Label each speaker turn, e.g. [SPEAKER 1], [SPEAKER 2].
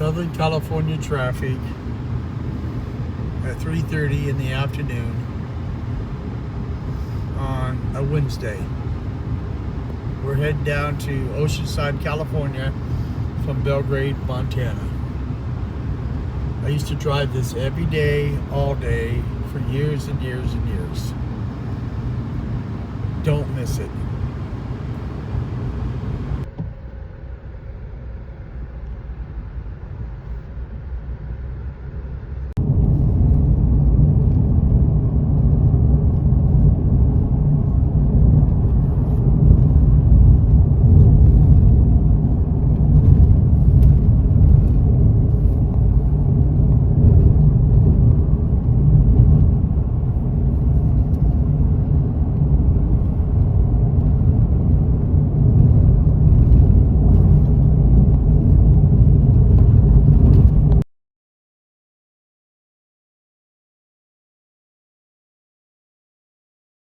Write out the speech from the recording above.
[SPEAKER 1] Southern California traffic at 3:30 in the afternoon on a Wednesday. We're heading down to Oceanside, California from Belgrade, Montana. I used to drive this every day, all day, for years and years and years. Don't miss it.